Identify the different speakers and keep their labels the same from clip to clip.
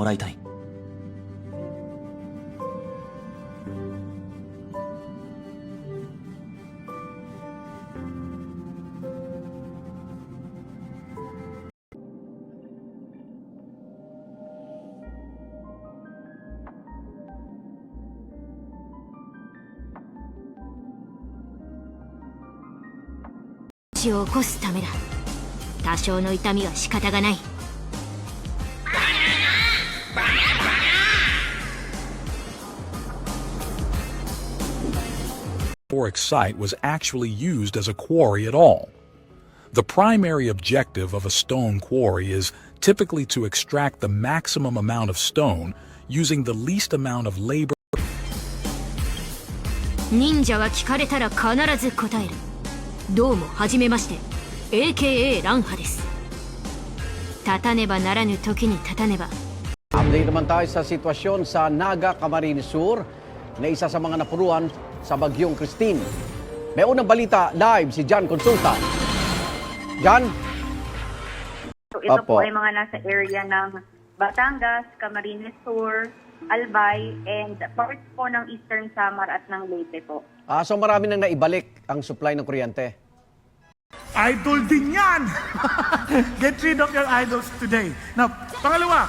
Speaker 1: もらいたい。
Speaker 2: 死を起こすためだ。多少の痛みは仕方がない。
Speaker 3: Boric site was actually used as a quarry at all. The primary objective of a stone quarry is typically to extract the maximum amount of stone using the least amount of labor.
Speaker 2: 忍者は聞かれたら必ず答える。どうもはじめまして、 AKA ランハです。立たねばならぬ時に立たねば。
Speaker 4: Update naman tayo sa sitwasyon sa Naga, Camarines Sur na isa sa mga napuruan sa bagyong Christine. May unang balita live si Jan Consulta. Jan?
Speaker 5: So ito po ay mga nasa area ng Batangas, Camarines Sur, Albay, and parts po ng Eastern Samar at ng Leyte po.
Speaker 4: So marami nang naibalik ang supply ng kuryente.
Speaker 6: Idol din yan! Get rid of your idols today. Now, pangalawa,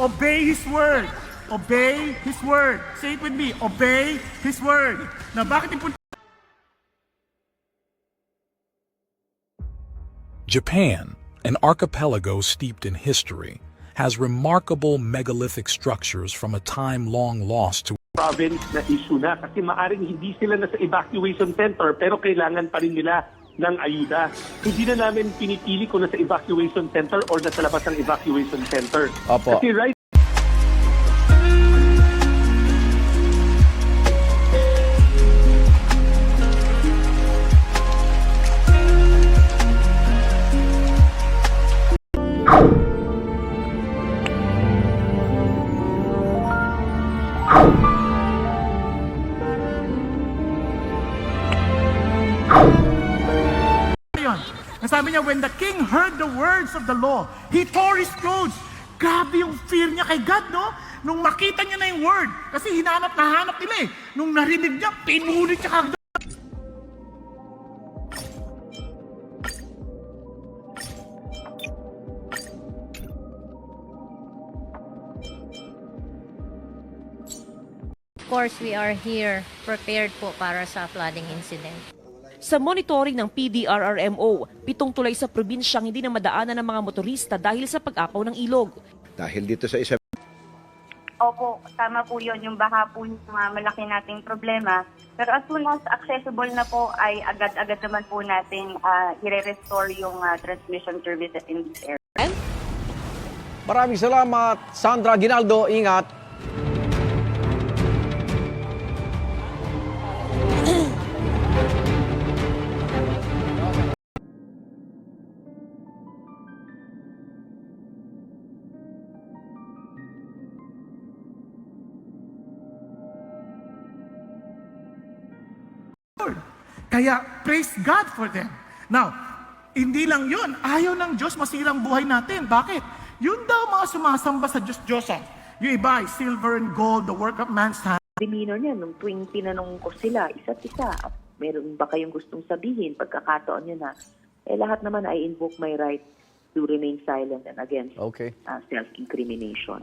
Speaker 6: obey His word. Obey His word. Say it with me, obey His word. Now, bakit importante?
Speaker 3: Japan, an archipelago steeped in history, has remarkable megalithic structures from a time long lost to
Speaker 7: province na issue na kasi maaring hindi sila nasa evacuation center pero kailangan pa rin nila ng ayuda. Hindi na namin pinipili kung nasa evacuation center or nasa labas ng evacuation center.
Speaker 4: Opo.
Speaker 7: Kasi right
Speaker 6: Sabi niya, when the king heard the words of the law, he tore his clothes. Grabe yung fear niya kay God, no? Nung makita niya na yung word. Kasi hinanap na hanap nila eh. Nung narinig niya, pinulit siya kagad.
Speaker 8: Of course, we are here prepared po para sa flooding incident.
Speaker 9: Sa monitoring ng PDRRMO, 7 tulay sa probinsyang hindi na madaanan ng mga motorista dahil sa pag-apaw ng ilog.
Speaker 10: Dahil dito sa isa...
Speaker 5: Opo, tama po yun. Yung baha po yung malaki nating problema. Pero as soon as accessible na po, ay agad-agad naman po natin i-restore yung transmission services in this area.
Speaker 4: Maraming salamat, Sandra Ginaldo. Ingat.
Speaker 6: Kaya praise God for them. Now, hindi lang yun. Ayaw ng Diyos masirang buhay natin. Bakit? Yun daw mga sumasamba sa Diyos-Diyosan. Yung iba ay silver and gold, the work of man's hand.
Speaker 11: Demeanor niya, nung tuwing tinanong ko sila, isa't isa, meron ba kayong gustong sabihin, pagkakataon niya na, lahat naman I invoke my right to remain silent and against self-incrimination.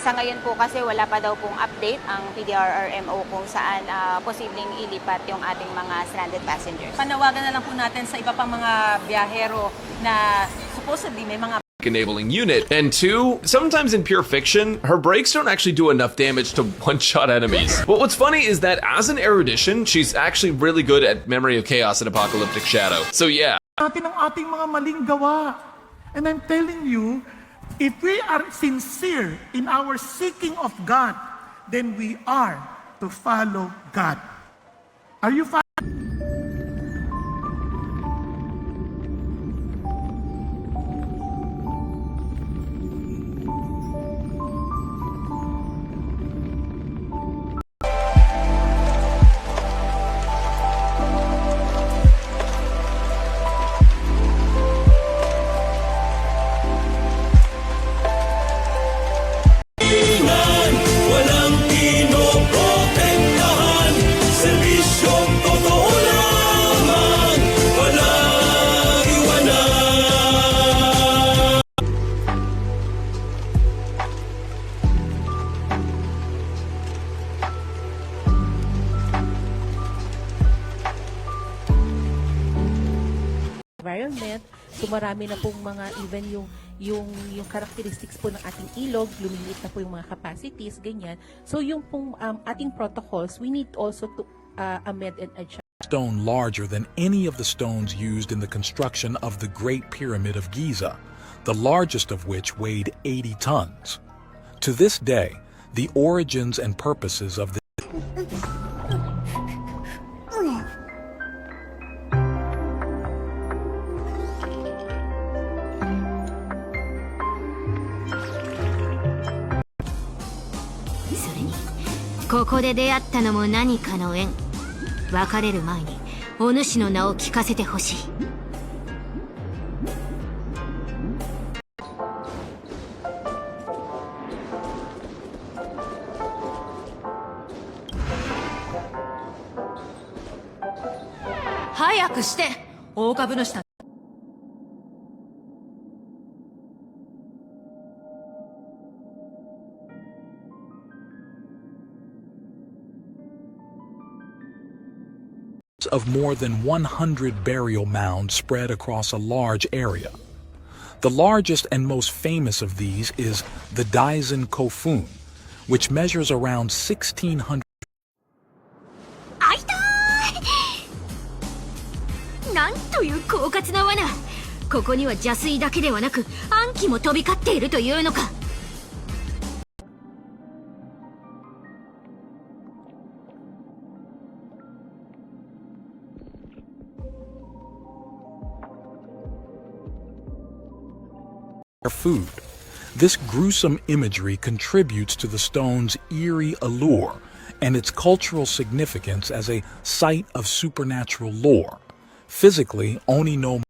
Speaker 8: Sa ngayon po kasi wala pa daw pong update ang PDRRMO kung saan posibleng ilipat yung ating mga stranded passengers.
Speaker 12: Panawagan na lang po natin sa iba pang mga biyahero na supposedly may mga
Speaker 13: enabling unit. And 2, sometimes in pure fiction, her brakes don't actually do enough damage to one-shot enemies. But what's funny is that as an erudition, she's actually really good at Memory of Chaos and Apocalyptic Shadow. So yeah.
Speaker 6: natin ang ating mga maling gawa. And I'm telling you, if we are sincere in our seeking of God, then we are to follow God. Are you following?
Speaker 1: Walang pinoprotektahan, serbisyong totoo lamang, walang iwanan.
Speaker 9: Environment, so marami na pong mga even yung characteristics po ng ating ilog, lumiliit na po yung mga capacities, ganyan. So yung pong ating protocols, we need also to amend and adjust.
Speaker 3: Stone larger than any of the stones used in the construction of the Great Pyramid of Giza, the largest of which weighed 80 tons. To this day, the origins and purposes of the
Speaker 2: So ここで出会ったのも何かの縁。別れる前にお主の名を聞かせてほしい。
Speaker 12: 早くして大株主たち。
Speaker 3: of more than 100 burial mounds spread across a large area. The largest and most famous of these is the Daisen Kofun, which measures around 1,600.
Speaker 2: あいたーい！なんという狡猾な罠。ここには邪水だけではなく暗鬼も飛び交っているというのか。
Speaker 3: Food. This gruesome imagery contributes to the stone's eerie allure and its cultural significance as a site of supernatural lore. Physically, Oni no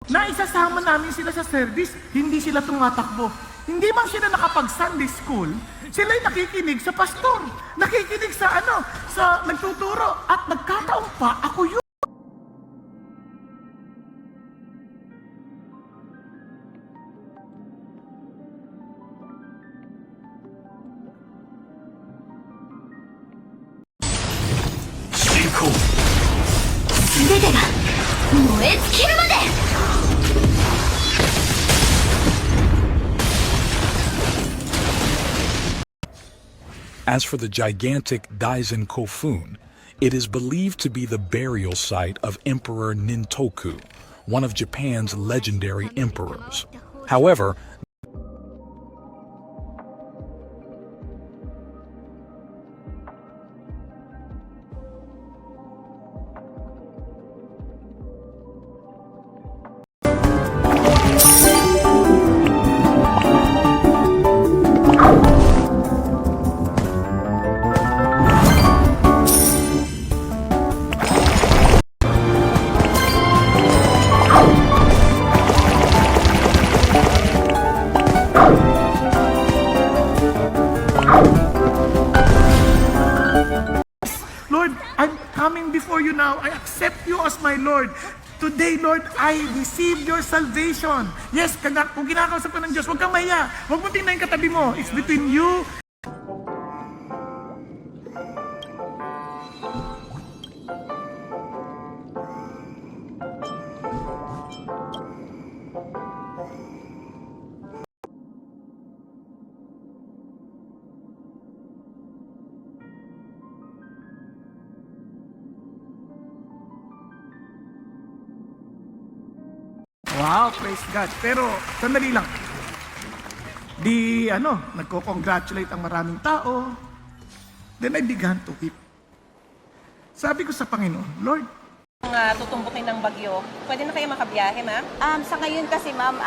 Speaker 6: Naisasama namin sila sa service, hindi sila tumatakbo. Hindi man sila nakapag-Sunday school, sila'y nakikinig sa pastor, nakikinig sa sa nagtuturo, at nagkataon pa ako yun.
Speaker 1: Shinko!
Speaker 2: 全てが燃え尽きるまで。
Speaker 3: As for the gigantic Daisen Kofun, it is believed to be the burial site of Emperor Nintoku, one of Japan's legendary emperors. However,
Speaker 6: you now. I accept you as my Lord. Today, Lord, I receive your salvation. Yes, kung kinakausap ka ng Diyos, huwag kang mahiya. Huwag mo tingnan yung katabi mo. It's between you. Wow, praise God. Pero, sandali lang. Nagko-congratulate ang maraming tao. Then I began to weep. Sabi ko sa Panginoon, Lord,
Speaker 12: tutumbukin ng bagyo, pwede na kayo makabiyahe, ma'am?
Speaker 8: Sa ngayon kasi ma'am,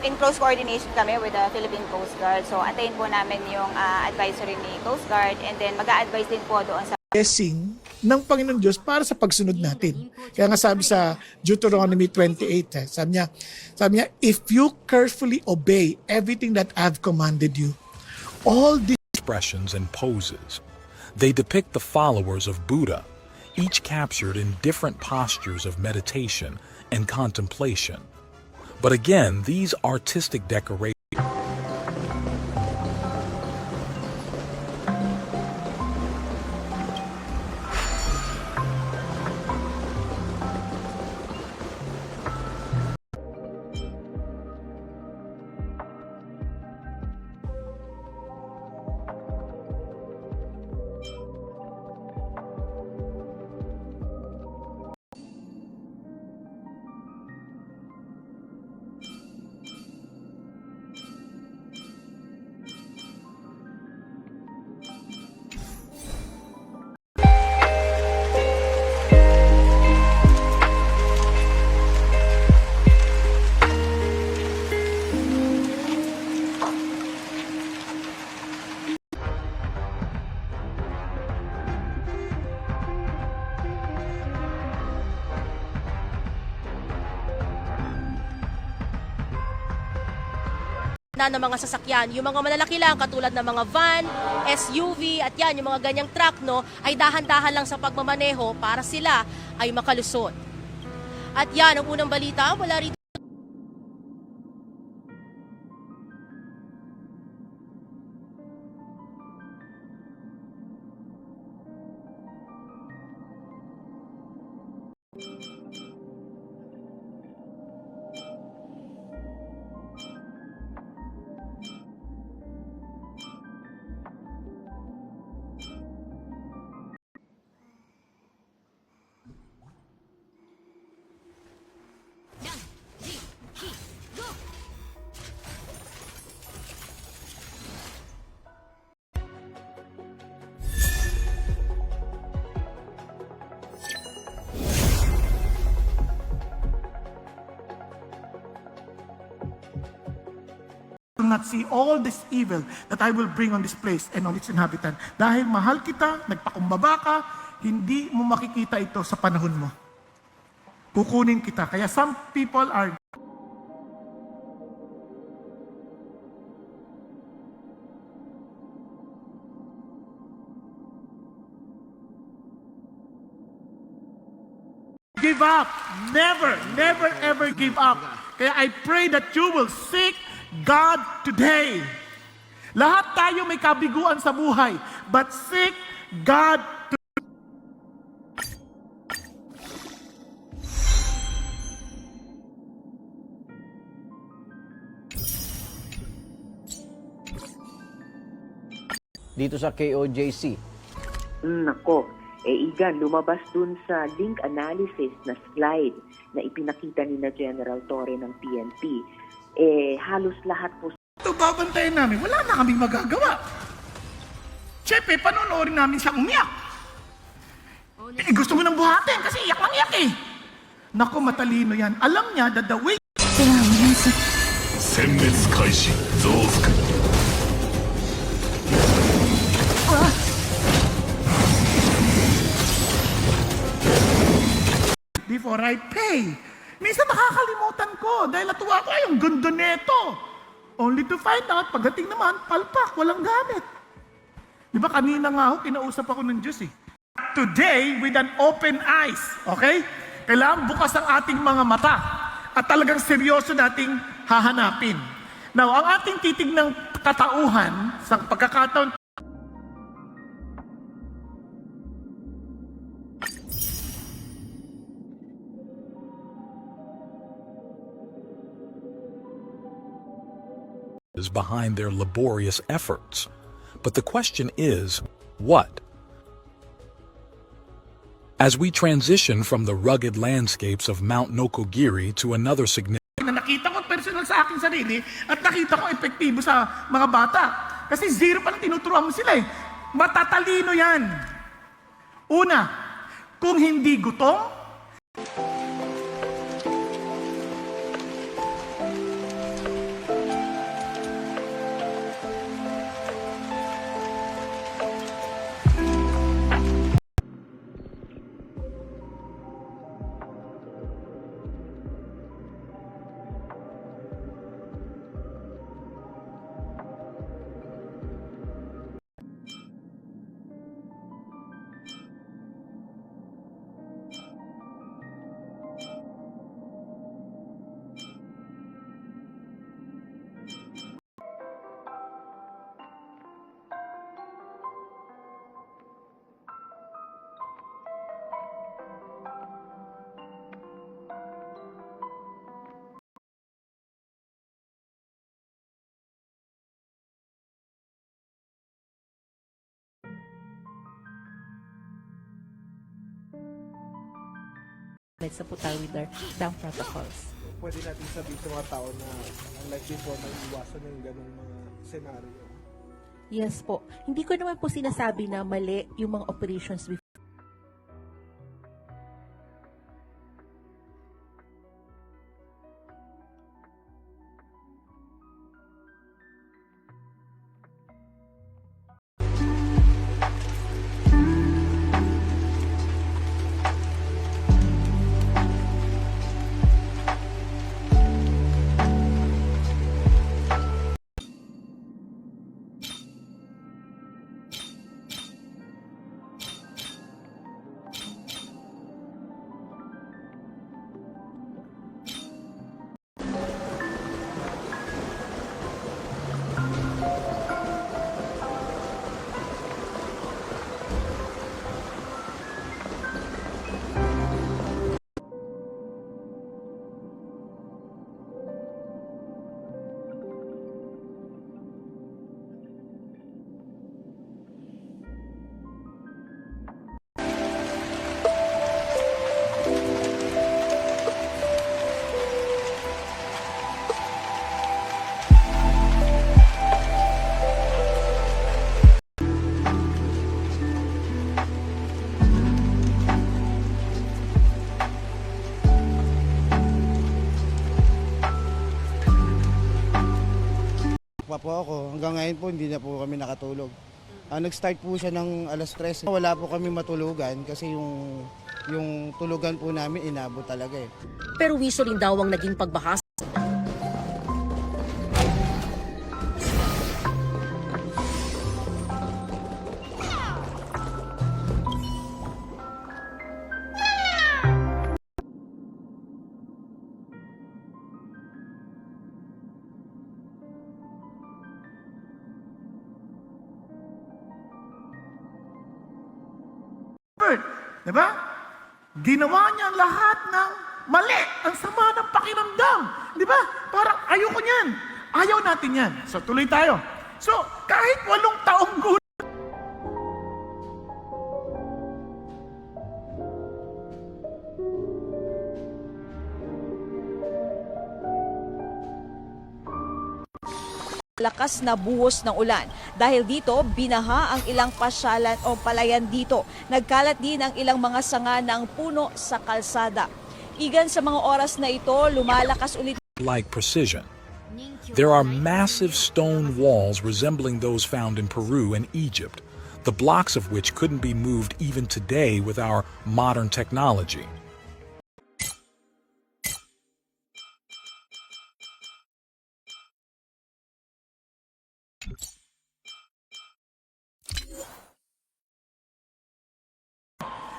Speaker 8: in close coordination kami with the Philippine Coast Guard. So antayin po namin yung advisory ni Coast Guard and then mag-a-advise din po doon sa
Speaker 6: blessing ng Panginoon Diyos para sa pagsunod natin. Kaya nga sabi sa Deuteronomy 28, sabi niya, if you carefully obey everything that I've commanded you, all these
Speaker 3: expressions and poses. They depict the followers of Buddha, each captured in different postures of meditation and contemplation. But again, these artistic decorations
Speaker 10: ng mga sasakyan. Yung mga malalaki lang katulad ng mga van, SUV at yan, yung mga ganyang truck no, ay dahan-dahan lang sa pagmamaneho para sila ay makalusot. At yan, ang unang balita, wala rito
Speaker 6: not see all this evil that I will bring on this place and on its inhabitant. Dahil mahal kita, nagpakumbaba ka, hindi mo makikita ito sa panahon mo. Kukunin kita. Kaya some people are give up. Never, never, ever give up. Kaya I pray that you will seek God today. Lahat tayo may kabiguan sa buhay, but seek God today.
Speaker 4: Dito sa KOJC.
Speaker 11: Nako, Igan, lumabas dun sa link analysis na slide na ipinakita ni na General Torre ng PNP. Halos lahat po.
Speaker 6: Ito, babantayan namin. Wala na kaming magagawa. Siyempre, panonoorin namin siya umiyak. Gusto mo nang buhatin kasi iyak lang iyak eh. Naku, matalino yan. Alam niya that the way...
Speaker 1: 殲滅開始増幅
Speaker 6: Before I pay. Minsan nakakalimutan ko dahil natuwa ko, ay, yung ganda neto. Only to find out, pagdating naman, palpak, walang gamit. Di ba kanina nga ako, kinausap ako ng Diyos eh. Today with an open eyes, okay? Kailangan bukas ang ating mga mata at talagang seryoso nating hahanapin. Now, ang ating titignang katauhan sa pagkakataon
Speaker 3: is behind their laborious efforts. But the question is, what? As we transition from the rugged landscapes of Mount Nokogiri to another significant
Speaker 6: na nakita ko personal sa aking sarili at nakita ko epektibo sa mga bata. Kasi zero pa lang tinuturuan mo sila eh. Matatalino yan. Una, kung hindi gutom,
Speaker 9: Let's po tayo with our down protocols.
Speaker 14: Pwede natin sabihin sa mga tao na unlikely po na iwasan ng ganung mga senaryo.
Speaker 9: Yes po. Hindi ko naman po sinasabi na mali yung mga operations before.
Speaker 15: Pa po ako. Hanggang ngayon po hindi na po kami nakatulog. Nag-start po siya ng alas 3. Wala po kami matulugan kasi yung tulugan po namin inabot talaga eh.
Speaker 10: Pero wiso rin daw ang naging pagbahas.
Speaker 6: di ba? Ginawa niya ang lahat ng mali. Ang sama ng pakiramdam. Di ba? Parang ayoko niyan. Ayaw natin yan. So tuloy tayo. So kahit 8 taong gulang,
Speaker 16: lakas na buhos ng ulan. Dahil dito, binaha ang ilang pasyalan o palayan dito. Nagkalat din ang ilang mga sanga ng puno sa kalsada. Igan sa mga oras na ito, lumalakas ulit.
Speaker 3: Like precision. There are massive stone walls resembling those found in Peru and Egypt, the blocks of which couldn't be moved even today with our modern technology.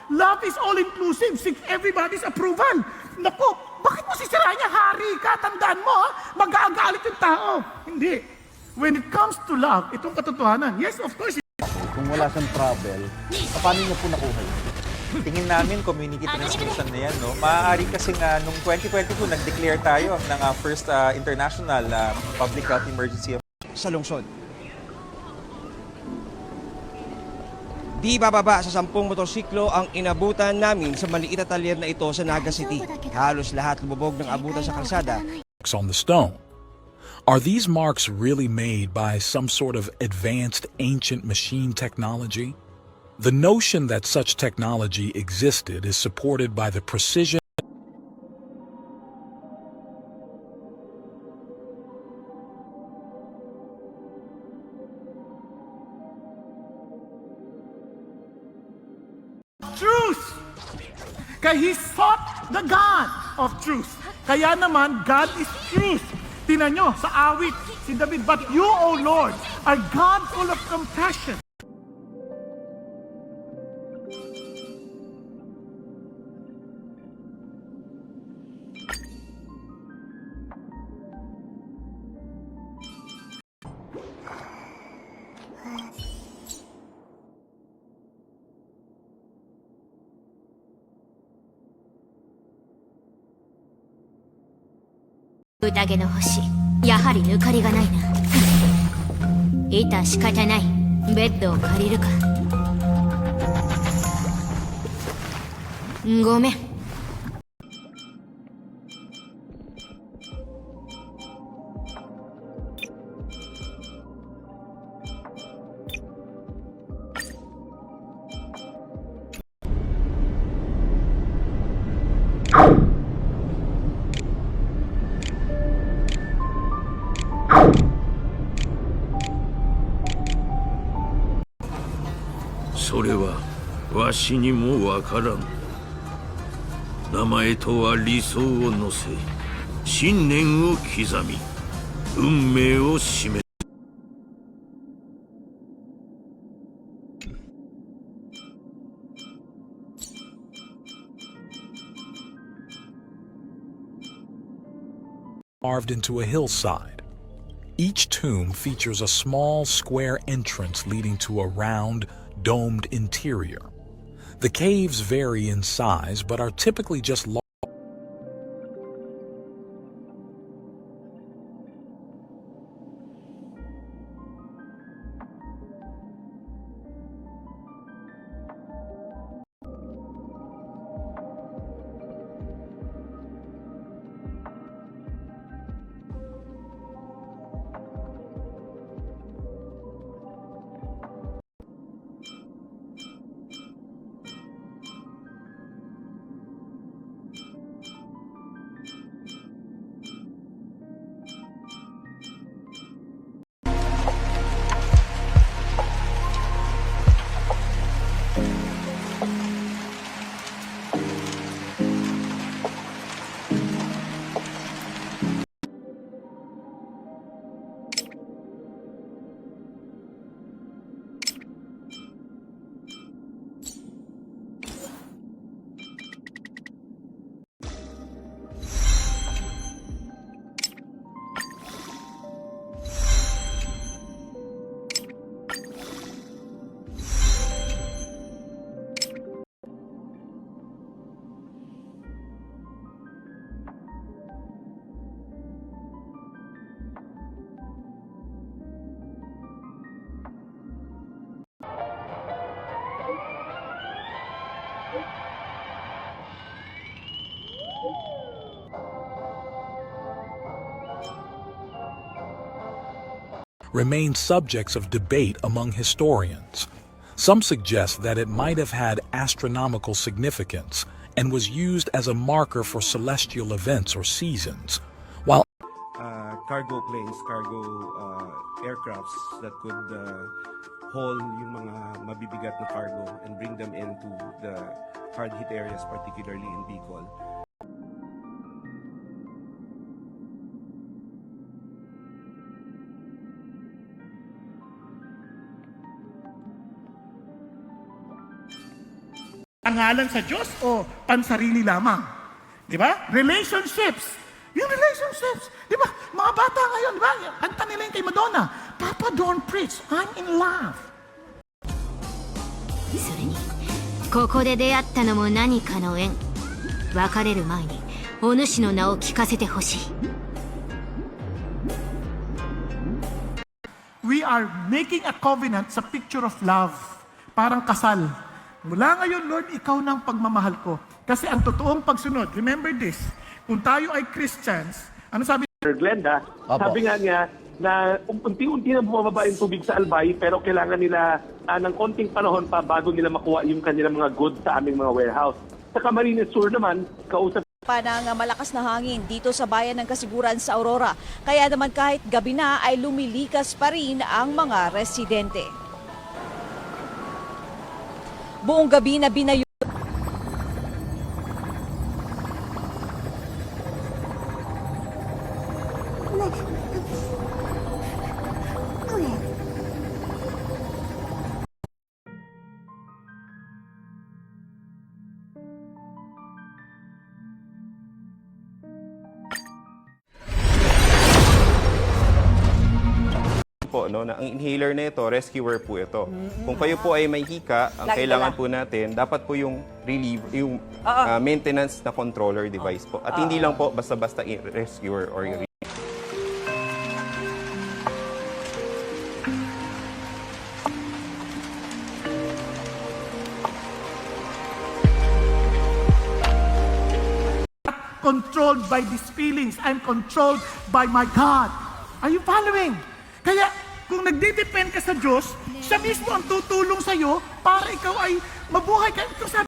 Speaker 6: Love is all-inclusive. Seek everybody's approval. Naku, bakit mo sisirahan niya? Hari ka, tandaan mo, ha? Mag-aagalit yung tao. Hindi. When it comes to love, itong katotohanan, yes, of course.
Speaker 4: Kung wala siyang travel, paano niyo po nakuha yun?
Speaker 17: Tingin namin community transmission na yan, no? Maaari kasi nga, nung 2022, nag-declare tayo ng first international public health emergency
Speaker 18: sa lungsod. Di bababa sa 10 motorsiklo ang inabutan namin sa maliit na talyer na ito sa Naga City. Halos lahat lumubog ng abutan sa kalsada.
Speaker 3: On the stone. Are these marks really made by some sort of advanced ancient machine technology? The notion that such technology existed is supported by the precision
Speaker 6: Truth! Kaya he sought the God of truth. Kaya naman, God is truth. Tingnan nyo, sa awit, si David, but you, O Lord, are God full of compassion.
Speaker 2: 宴の星、やはり抜かりがないな。致し方ない。ベッドを借りるか。ごめん。
Speaker 1: それはわしにもわからん。名前とは理想を乗せ、信念を刻み、運命を示す。
Speaker 3: carved into a hillside. Each tomb features a small square entrance leading to a round, domed interior. The caves vary in size but are typically just large. Remain subjects of debate among historians. Some suggest that it might have had astronomical significance and was used as a marker for celestial events or seasons, while
Speaker 19: cargo planes, cargo aircrafts that could haul yung mga mabibigat na cargo and bring them into the hard-hit areas, particularly in Bicol.
Speaker 6: Pangalan sa Diyos o pansarili lamang? Di ba? Relationships. Yung relationships. Di ba? Mga bata ngayon, di ba? Kanta nila yung kay Madonna. Papa, don't preach. I'm in love.
Speaker 2: それにここで出会ったのも何かの縁。別れる前にお主の名を聞かせてほしい。
Speaker 6: We are making a covenant sa picture of love. Parang kasal. Mula ngayon, Lord, ikaw na ang pagmamahal ko. Kasi ang totoong pagsunod, remember this, kung tayo ay Christians, ano sabi?
Speaker 7: Glenda, sabi nga niya na unti-unti na bumababa yung tubig sa Albay pero kailangan nila ng konting panahon pa bago nila makuha yung kanilang mga goods sa aming mga warehouse. Sa Camarines Sur naman, kausap
Speaker 16: Pa ng malakas na hangin dito sa bayan ng Kasiguran sa Aurora. Kaya naman kahit gabi na ay lumilikas pa rin ang mga residente. Buong gabi na binayo
Speaker 20: po, no, na ang inhaler na ito, rescuer po ito. Kung kayo po ay may hika, ang
Speaker 12: Lagi
Speaker 20: kailangan
Speaker 12: dala.
Speaker 20: po natin, dapat po yung yung maintenance na controller device po. At hindi lang po basta-basta rescuer or
Speaker 6: Controlled by these feelings. I'm controlled by my God. Are you following? Kaya, kung nagdidepend ka sa Diyos, siya mismo ang tutulong sa'yo para ikaw ay mabuhay ka. Ito sabi,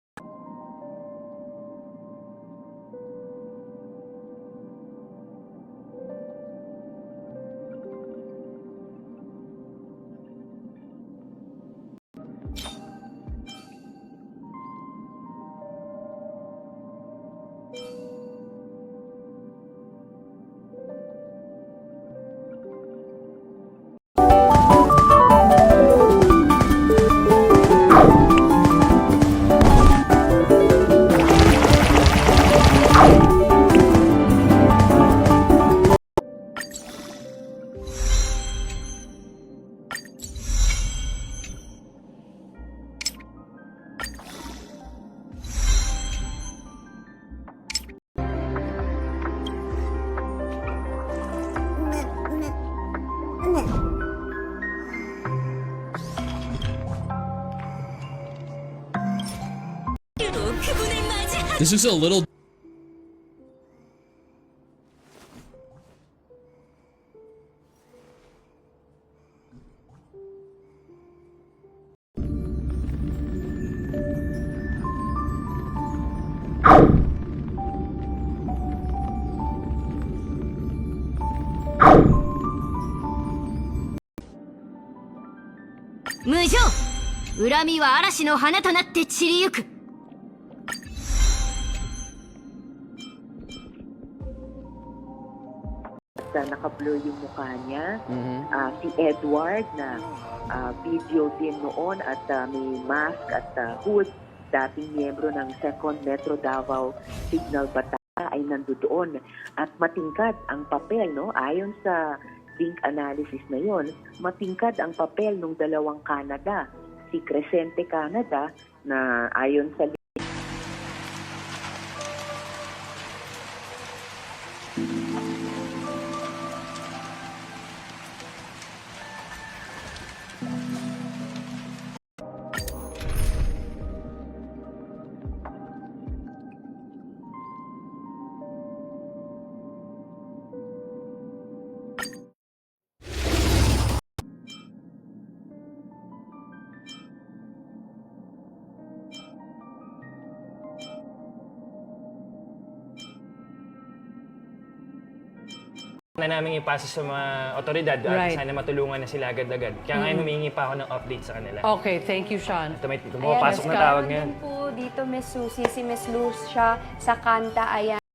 Speaker 21: This is a little.
Speaker 2: 無情、恨みは嵐の花となって散りゆく。
Speaker 11: naka-blur yung mukha niya. Si Edward na video din noon at may mask at hood, dating miyembro ng 2nd Metro Davao Signal Batalya ay nandoon. At matingkad ang papel, no? Ayon sa link analysis na yon, matingkad ang papel ng dalawang Canada. Si Crescente Canada na ayon sa
Speaker 22: na namin ipasa sa mga otoridad at sana matulungan na sila agad-agad. Kaya ngayon humingi pa ako ng update sa kanila.
Speaker 12: Okay, thank you, Sean.
Speaker 22: Ito may pumapasok na tawag ngayon.
Speaker 23: Po dito, Miss Susie, si Miss Luz siya sa kanta, ayan.